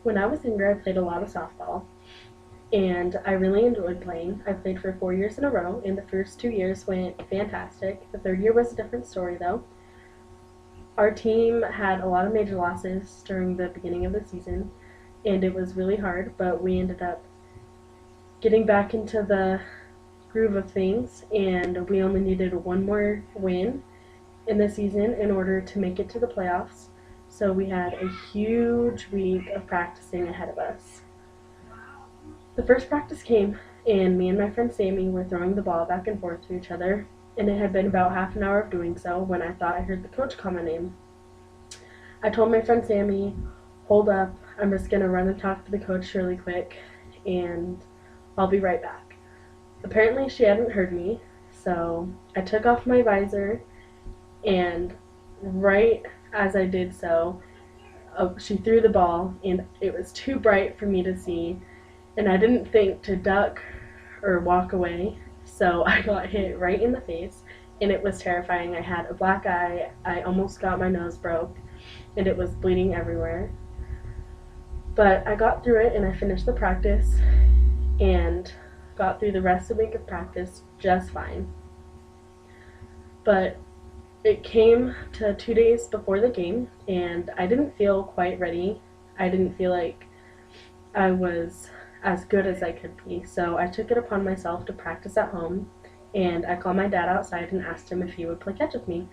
When I was younger, I played a lot of softball, and I really enjoyed playing. I played for 4 years in a row, and the first 2 years went fantastic. The third year was a different story, though. Our team had a lot of major losses during the beginning of the season, and it was really hard, but we ended up getting back into the groove of things, and we only needed one more win in the season in order to make it to the playoffs. So we had a huge week of practicing ahead of us. The first practice came, and me and my friend Sammy were throwing the ball back and forth to each other, and it had been about half an hour of doing so when I thought I heard the coach call my name. I told my friend Sammy, hold up, I'm just going to run and talk to the coach really quick, and I'll be right back. Apparently she hadn't heard me, so I took off my visor, and right as I did so, she threw the ball, and it was too bright for me to see, and I didn't think to duck or walk away, so I got hit right in the face, and it was terrifying. I had a black eye, I almost got my nose broke, and it was bleeding everywhere. But I got through it, and I finished the practice, and got through the rest of the week of practice just fine. But it came to 2 days before the game, and I didn't feel quite ready. I didn't feel like I was as good as I could be, so I took it upon myself to practice at home, and I called my dad outside and asked him if he would play catch with me.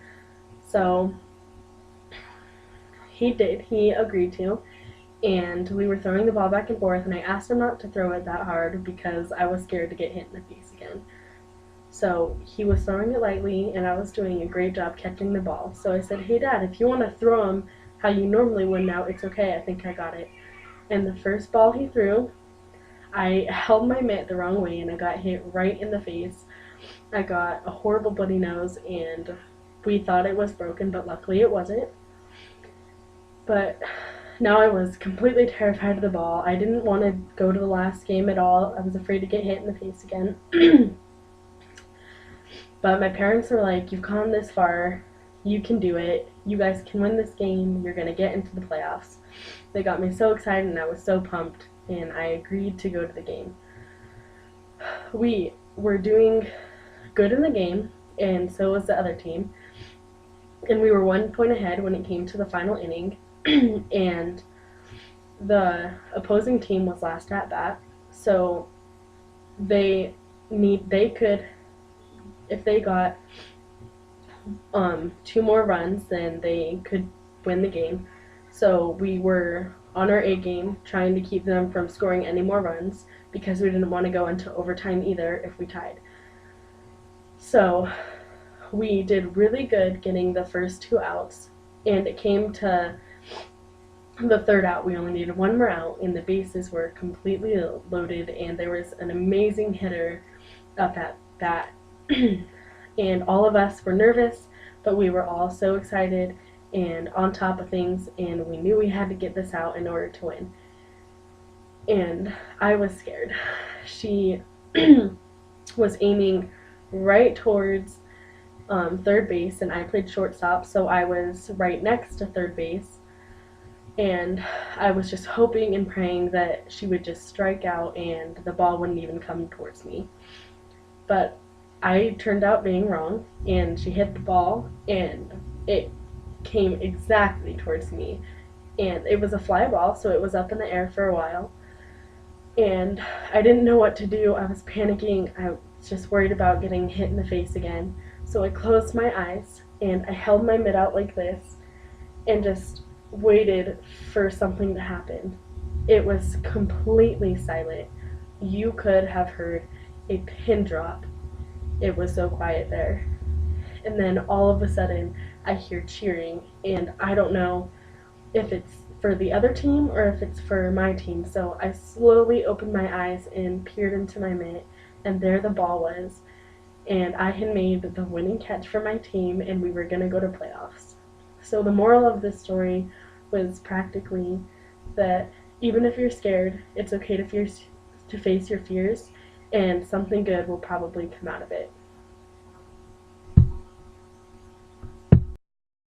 So he did. He agreed to, and we were throwing the ball back and forth, and I asked him not to throw it that hard because I was scared to get hit in the face again. So he was throwing it lightly, and I was doing a great job catching the ball. So I said, hey Dad, if you want to throw him how you normally would now, it's okay, I think I got it. And the first ball he threw, I held my mitt the wrong way, and I got hit right in the face. I got a horrible bloody nose, and we thought it was broken, but luckily it wasn't. But now I was completely terrified of the ball. I didn't want to go to the last game at all. I was afraid to get hit in the face again. But my parents were like, you've gone this far, you can do it, you guys can win this game, you're going to get into the playoffs. They got me so excited, and I was so pumped, and I agreed to go to the game. We were doing good in the game, and so was the other team, and we were 1 point ahead when it came to the final inning, and the opposing team was last at bat, so they could, if they got 2 more runs, then they could win the game. So we were on our A game, trying to keep them from scoring any more runs because we didn't want to go into overtime either if we tied. So we did really good getting the first 2 outs, and it came to the third out. We only needed 1 more out, and the bases were completely loaded, and there was an amazing hitter up at bat. And all of us were nervous, but we were all so excited and on top of things, and we knew we had to get this out in order to win. And I was scared. She was aiming right towards third base, and I played shortstop, so I was right next to third base, and I was just hoping and praying that she would just strike out and the ball wouldn't even come towards me. But I turned out being wrong, and she hit the ball, and it came exactly towards me, and it was a fly ball, so it was up in the air for a while, and I didn't know what to do. I was panicking. I was just worried about getting hit in the face again, so I closed my eyes, and I held my mitt out like this, and just waited for something to happen. It was completely silent. You could have heard a pin drop. It was so quiet there. And then all of a sudden, I hear cheering, and I don't know if it's for the other team or if it's for my team. So I slowly opened my eyes and peered into my mitt, and there the ball was. And I had made the winning catch for my team, and we were going to go to playoffs. So the moral of this story was practically that even if you're scared, it's okay to face your fears, and something good will probably come out of it.